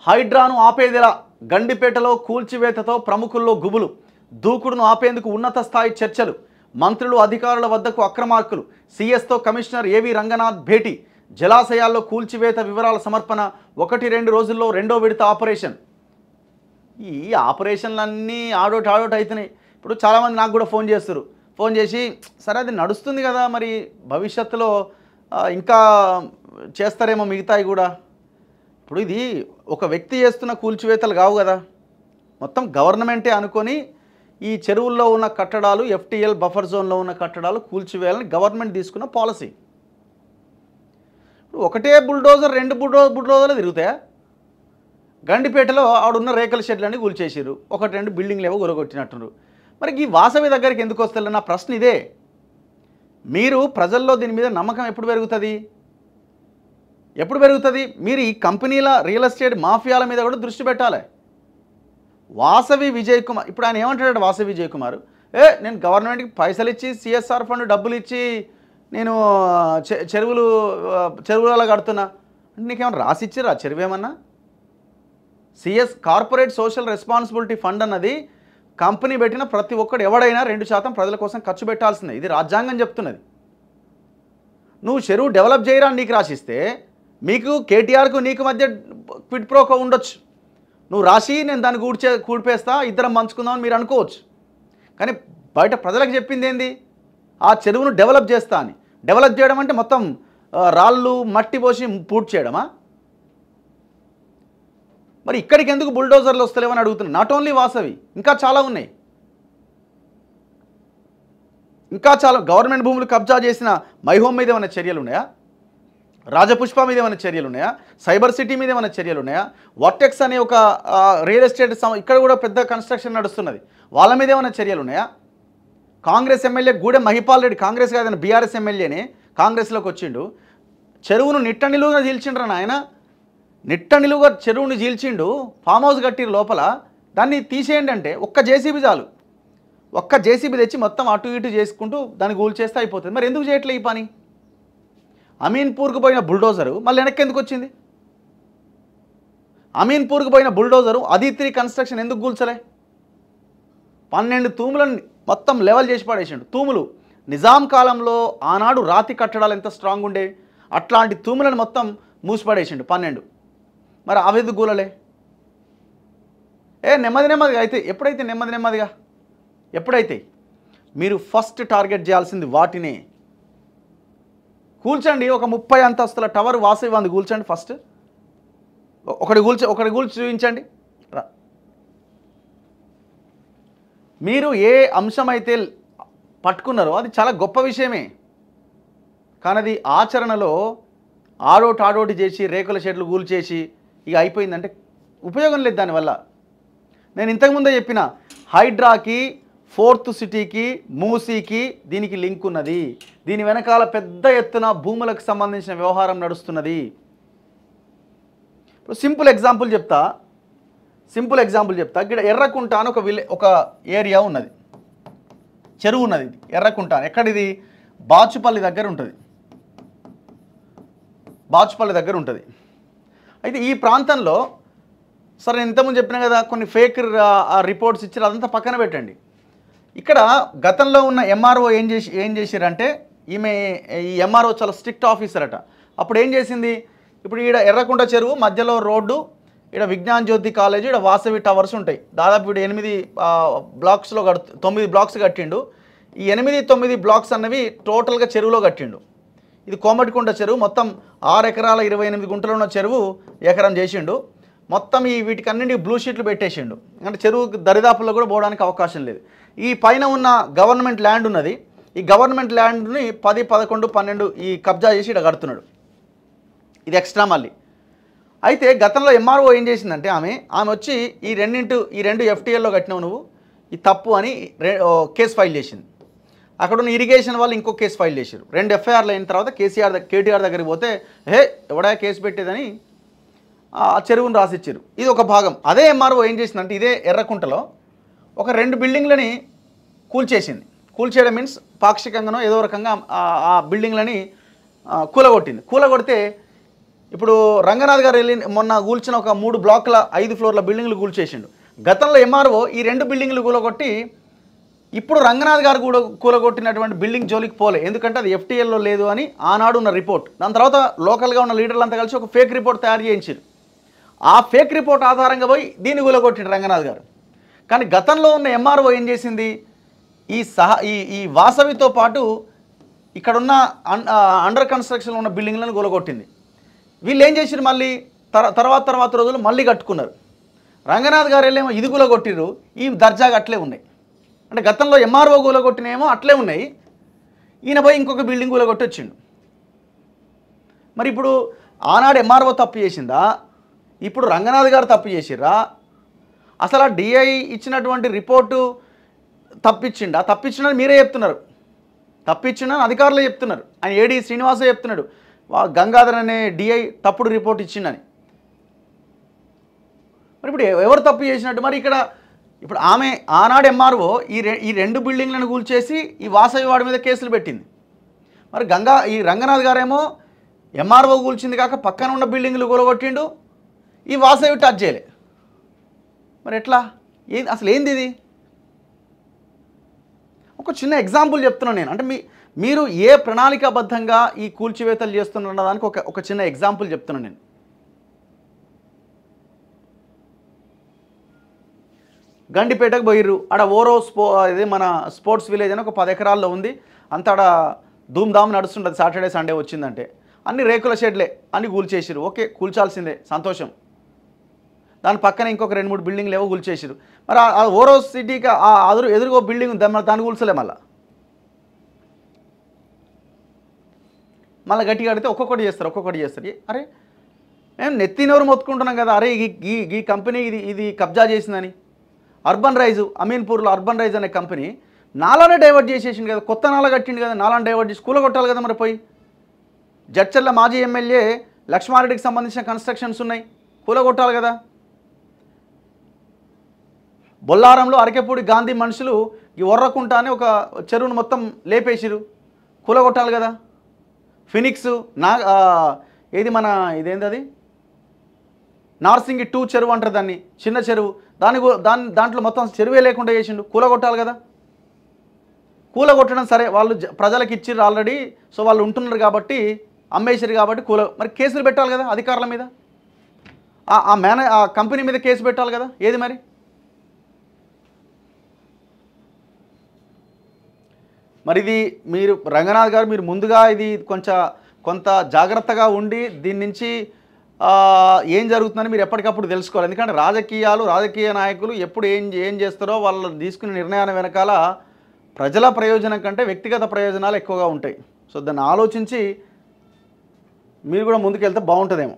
హైడ్రాను ఆపేదిలా గండిపేటలో కూల్చివేతతో ప్రముఖుల్లో గుబులు దూకుడును ఆపేందుకు ఉన్నత స్థాయి చర్చలు మంత్రులు అధికారుల వద్దకు అక్రమార్కులు సీఎస్తో కమిషనర్ ఏవి రంగనాథ్ భేటీ జలాశయాల్లో కూల్చివేత వివరాల సమర్పణ 1-2 రోజుల్లో రెండో విడత ఆపరేషన్ ఈ ఆపరేషన్లన్నీ ఆడోట్ అవుతున్నాయి ఇప్పుడు చాలామంది నాకు కూడా ఫోన్ చేసి సరే అది నడుస్తుంది కదా మరి భవిష్యత్తులో ఇంకా చేస్తారేమో మిగతాయి కూడా ఇప్పుడు ఇది ఒక వ్యక్తి చేస్తున్న కూల్చివేతలు కావు కదా మొత్తం గవర్నమెంటే అనుకొని ఈ చెరువుల్లో ఉన్న కట్టడాలు ఎఫ్టీఎల్ బఫర్ జోన్లో ఉన్న కట్టడాలు కూల్చివేయాలని గవర్నమెంట్ తీసుకున్న పాలసీ ఇప్పుడు ఒకటే బుల్డోజర్ 2 బుల్డోజర్లు తిరుగుతాయా గండిపేటలో ఆడున్న రేకుల షెడ్లన్నీ కూల్చేసారు 1-2 బిల్డింగ్లు ఏవో గురగొట్టినట్టున్నారు మరి ఈ వాసవి దగ్గరికి ఎందుకు వస్తారు నా ప్రశ్న ఇదే మీరు ప్రజల్లో దీని మీద నమ్మకం ఎప్పుడు పెరుగుతుంది మీరు ఈ కంపెనీల రియల్ ఎస్టేట్ మాఫియాల మీద కూడా దృష్టి పెట్టాలి వాసవి విజయ్ కుమార్ ఇప్పుడు ఆయన ఏమంటాడు వాసవి విజయ్ కుమార్ నేను గవర్నమెంట్కి పైసలు ఇచ్చి సిఎస్ఆర్ ఫండ్ డబ్బులు ఇచ్చి నేను చెరువులలో కడుతున్నా నీకేమన్నా రాసిచ్చిరా చెరువు ఏమన్నా కార్పొరేట్ సోషల్ రెస్పాన్సిబిలిటీ ఫండ్ అన్నది కంపెనీ పెట్టిన ప్రతి ఒక్కడు ఎవడైనా 2% ప్రజల కోసం ఖర్చు పెట్టాల్సిందే ఇది రాజ్యాంగం చెప్తున్నది నువ్వు చెరువు డెవలప్ చేయరా నీకు రాసిస్తే మీకు కేటీఆర్కు నీకు మధ్య క్విడ్ ప్రోకో ఉండొచ్చు నువ్వు రాసి నేను దాన్ని కూడిపేస్తా ఇద్దరం పంచుకుందామని మీరు అనుకోవచ్చు కానీ బయట ప్రజలకు చెప్పింది ఏంది ఆ చెరువును డెవలప్ చేస్తా అని డెవలప్ చేయడం అంటే మొత్తం రాళ్ళు మట్టి పోసి పూర్తి చేయడమా మరి ఇక్కడికి ఎందుకు బుల్డోజర్లు వస్తలేవని అడుగుతున్నాను నాట్ ఓన్లీ వాసవి ఇంకా చాలా ఉన్నాయి ఇంకా చాలా గవర్నమెంట్ భూములు కబ్జా చేసిన మైహోమ్ మీద ఏమైనా చర్యలు ఉన్నాయా రాజపుష్ప మీద ఏమైనా చర్యలు ఉన్నాయా సైబర్ సిటీ మీద ఏమైనా చర్యలు ఉన్నాయా వర్టెక్స్ అనే ఒక రియల్ ఎస్టేట్ ఇక్కడ కూడా పెద్ద కన్స్ట్రక్షన్ నడుస్తున్నది వాళ్ళ మీద ఏమైనా చర్యలు ఉన్నాయా కాంగ్రెస్ ఎమ్మెల్యే గూడెం మహిపాల్ రెడ్డి కాంగ్రెస్ కాదని బీఆర్ఎస్ ఎమ్మెల్యేనే కాంగ్రెస్లోకి వచ్చిండు చెరువును నిట్ట నిలువుగా చీల్చిండ్రు ఆయన నిట్ట నిలువుగా చెరువుని చీల్చిండు ఫామ్ హౌస్ కట్టిరు లోపల దాన్ని తీసేయండి అంటే ఒక్క జేసీబీ చాలు ఒక్క జేసీబీ తెచ్చి మొత్తం అటు ఇటు చేసుకుంటూ దాన్ని గూల్ చేస్తే అయిపోతుంది మరి ఎందుకు చేయట్లే ఈ పని అమీన్పూర్కు పోయిన బుల్డోజరు మళ్ళీ వెనక్కి ఎందుకు వచ్చింది అమీన్పూర్కు పోయిన బుల్డోజరు అదిత్రి కన్స్ట్రక్షన్ ఎందుకు కూల్చలే 12 తూములను మొత్తం లెవెల్ చేసి పడేసిండు తూములు నిజాం కాలంలో ఆనాడు రాతి కట్టడాలు ఎంత స్ట్రాంగ్ ఉండే అట్లాంటి తూములను మొత్తం మూసిపడేసిండు 12 మరి అవెందుకు గూలలే నెమ్మదిగా అయితే ఎప్పుడైతే నెమ్మదిగా ఎప్పుడైతే మీరు ఫస్ట్ టార్గెట్ చేయాల్సింది వాటినే కూల్చండి ఒక 30 అంతస్తుల టవర్ వాసవి వంది కూల్చండి ఫస్ట్ ఒకటి కూల్చి చూపించండి మీరు ఏ అంశం అయితే పట్టుకున్నారో అది చాలా గొప్ప విషయమే కానీ అది ఆచరణలో ఆడోటి చేసి రేకుల షెడ్లు కూల్చేసి ఇక అయిపోయిందంటే ఉపయోగం లేదు దానివల్ల నేను ఇంతకుముందే చెప్పిన హైడ్రాకి 4th సిటీకి మూసీకి దీనికి లింక్ ఉన్నది దీని వెనకాల పెద్ద ఎత్తున భూములకు సంబంధించిన వ్యవహారం నడుస్తున్నది ఇప్పుడు సింపుల్ ఎగ్జాంపుల్ చెప్తా ఇక్కడ ఎర్రకుంట అని ఒక ఏరియా ఉన్నది చెరువు ఉన్నది ఎర్రకుంట ఎక్కడిది బాచుపల్లి దగ్గర ఉంటుంది అయితే ఈ ప్రాంతంలో సరే నేను ఇంతకుముందు చెప్పిన కదా కొన్ని ఫేక్ రిపోర్ట్స్ ఇచ్చారు అదంతా పక్కన పెట్టండి ఇక్కడ గతంలో ఉన్న ఎంఆర్ఓ ఏం చేశారంటే ఈ ఎంఆర్ఓ చాలా స్ట్రిక్ట్ ఆఫీసర్ అట అప్పుడు ఏం చేసింది ఇప్పుడు ఈడ ఎర్రకుంట చెరువు మధ్యలో రోడ్డు ఇక్కడ విజ్ఞాన్ జ్యోతి కాలేజీ ఇక్కడ వాసవి టవర్స్ ఉంటాయి దాదాపు ఇక్కడ 8 బ్లాక్స్లో 9 బ్లాక్స్ కట్టిండు ఈ 8-9 బ్లాక్స్ అన్నవి టోటల్గా చెరువులో కట్టిండు ఇది కోమటికుంట చెరువు మొత్తం 6 ఎకరాల 28 గుంటలు ఉన్న చెరువు ఎకరం చేసిండు మొత్తం వీటికన్నింటికి బ్లూ షీట్లు పెట్టేసిండు అంటే చెరువు దరిదాపుల్లో కూడా పోవడానికి అవకాశం లేదు ఈ పైన ఉన్న గవర్నమెంట్ ల్యాండ్ ఉన్నది ఈ గవర్నమెంట్ ల్యాండ్ని 10, 11, 12 ఈ కబ్జా చేసి ఇక్కడ కడుతున్నాడు ఇది ఎక్స్ట్రా మళ్ళీ అయితే గతంలో ఎంఆర్ఓ ఏం చేసిందంటే ఆమె వచ్చి ఈ 2 ఎఫ్టీఎల్లో కట్టినావు నువ్వు ఈ తప్పు అని కేసు ఫైల్ చేసింది అక్కడ ఉన్న ఇరిగేషన్ వాళ్ళు ఇంకో కేసు ఫైల్ చేశారు 2 ఎఫ్ఐఆర్లు అయిన తర్వాత కేటీఆర్ దగ్గరికి పోతే ఎవడా కేసు పెట్టేదని ఆ చెరువును రాసిచ్చారు ఇది ఒక భాగం అదే ఎంఆర్ఓ ఏం చేసిందంటే ఇదే ఎర్రకుంటలో ఒక 2 బిల్డింగ్లని కూల్చేయడం మీన్స్ పాక్షికంగానో ఏదో రకంగా ఆ బిల్డింగ్లని కూలగొట్టింది కూలగొడితే ఇప్పుడు రంగనాథ్ గారు వెళ్ళి మొన్న కూల్చిన ఒక 3 బ్లాక్ల 5 ఫ్లోర్ల బిల్డింగ్లు కూల్చేసిండు. గతంలో ఎంఆర్ఓ ఈ 2 బిల్డింగ్లు కూలగొట్టి ఇప్పుడు రంగనాథ్ గారు కూడా కూలగొట్టినటువంటి బిల్డింగ్ జోలికి పోలే, ఎందుకంటే అది ఎఫ్టీఎల్లో లేదు అని ఆనాడు ఉన్న రిపోర్ట్. దాని తర్వాత లోకల్గా ఉన్న లీడర్లంతా కలిసి ఒక ఫేక్ రిపోర్ట్ తయారు చేయించారు. ఆ ఫేక్ రిపోర్ట్ ఆధారంగా పోయి దీన్ని కూలగొట్టిండు రంగనాథ్ గారు. కానీ గతంలో ఉన్న ఎంఆర్ఓ ఏం చేసింది, ఈ వాసవితో పాటు ఇక్కడున్న అండర్ కన్స్ట్రక్షన్ ఉన్న బిల్డింగ్లను కూలగొట్టింది. వీళ్ళు ఏం చేసిరు, మళ్ళీ తర్వాత రోజులు మళ్ళీ కట్టుకున్నారు. రంగనాథ్ గారు వెళ్ళేమో ఇది కూలగొట్టిరు, ఈ దర్జాగా అట్లే ఉన్నాయి. అంటే గతంలో ఎంఆర్ఓ కూలగొట్టినేమో అట్లే ఉన్నాయి, ఈయన పోయి ఇంకొక బిల్డింగ్ కూలగొట్టి వచ్చిండు. మరి ఇప్పుడు ఆనాడు ఎంఆర్ఓ తప్పు చేసిందా, ఇప్పుడు రంగనాథ్ గారు తప్పు చేసిర్రా, అసలు ఆ డిఐ ఇచ్చినటువంటి రిపోర్టు తప్పించిండని మీరే చెప్తున్నారు. తప్పించిండని అధికారులే చెప్తున్నారు. ఆయన ఏడి శ్రీనివాసే చెప్తున్నాడు గంగాధర్ అనే డిఐ తప్పుడు రిపోర్ట్ ఇచ్చిండని. మరి ఇప్పుడు ఎవరు తప్పు చేసినట్టు? మరి ఇక్కడ ఇప్పుడు ఆమె ఆనాడు ఎంఆర్ఓ ఈ 2 బిల్డింగ్లను కూల్చేసి ఈ వాసవి వాడి మీద కేసులు పెట్టింది. మరి ఈ రంగనాథ్ గారేమో ఎంఆర్ఓ కూల్చింది కాక పక్కన ఉన్న బిల్డింగ్లు కూలగొట్టిండు, ఈ వాసవి టచ్ చేయలే. మరి ఎట్లా, అసలు ఏంది ఇది? ఒక చిన్న ఎగ్జాంపుల్ చెప్తున్నాను నేను. అంటే మీరు ఏ ప్రణాళికాబద్ధంగా ఈ కూల్చివేతలు చేస్తున్న దానికి ఒక చిన్న ఎగ్జాంపుల్ చెప్తున్నాను నేను. గండిపేటకు పోయిర్రు, ఆడ ఓరో ఇది మన స్పోర్ట్స్ విలేజ్ అని ఒక 10 ఎకరాల్లో ఉంది. అంత ఆడ ధూమ్ధామ్ నడుస్తుంటుంది. సాటర్డే సండే వచ్చిందంటే అన్ని రేకుల షెడ్లే, అన్ని కూల్చేసిరు. ఓకే, కూల్చాల్సిందే, సంతోషం. దాని పక్కన ఇంకొక 2-3 బిల్డింగ్లు ఏవో కూల్చేసిరు. మరి ఆ ఓరో సిటీకి ఎదురుగో బిల్డింగ్ ఉంది, దాన్ని కూల్చలే. మళ్ళీ గట్టిగా అడిగితే ఒక్కొక్కటి చేస్తారు. అరే మేము నెత్తినెవరు మొత్తుకుంటున్నాం కదా, అరే ఈ కంపెనీ ఇది కబ్జా చేసిందని. అర్బన్ రైజు, అమీన్పూర్లో అర్బన్ రైజ్ అనే కంపెనీ నాలానే డైవర్ట్ చేసేసింది కదా, కొత్త నాలా కట్టింది కదా, నాలాన్ని డైవర్ట్ చేసి కూలగొట్టాలి కదా. మరి పోయి జడ్చర్ల మాజీ ఎమ్మెల్యే లక్ష్మారెడ్డికి సంబంధించిన కన్స్ట్రక్షన్స్ ఉన్నాయి, కూలగొట్టాలి కదా. బొల్లారంలో అరకెపూడి గాంధీ మనుషులు ఈ ఒర్రకుంట అని ఒక చెరువును మొత్తం లేపేసిరు, కూలగొట్టాలి కదా. ఫినిక్స్ ఇదేంది అది నార్సింగి 2 చెరువు అంటారు దాన్ని, చిన్న చెరువు, దాంట్లో మొత్తం చెరువే లేకుండా చేసిండు, కూలగొట్టాలి కదా. కూలగొట్టడం సరే, వాళ్ళు ప్రజలకు ఇచ్చిర్రు ఆల్రెడీ, సో వాళ్ళు ఉంటున్నారు కాబట్టి అమ్మేసారు కాబట్టి మరి కేసులు పెట్టాలి కదా అధికారుల మీద, ఆ కంపెనీ మీద కేసు పెట్టాలి కదా. ఏది మరి? ఇది మీరు రంగనాథ్ గారు మీరు ముందుగా ఇది కొంత జాగ్రత్తగా ఉండి దీని నుంచి ఏం జరుగుతుందని మీరు ఎప్పటికప్పుడు తెలుసుకోవాలి. ఎందుకంటే రాజకీయ నాయకులు ఎప్పుడు ఏం చేస్తారో వాళ్ళు తీసుకునే నిర్ణయాల వెనకాల ప్రజల ప్రయోజనం కంటే వ్యక్తిగత ప్రయోజనాలు ఎక్కువగా ఉంటాయి. సో దాన్ని ఆలోచించి మీరు కూడా ముందుకెళ్తే బాగుంటుందేమో.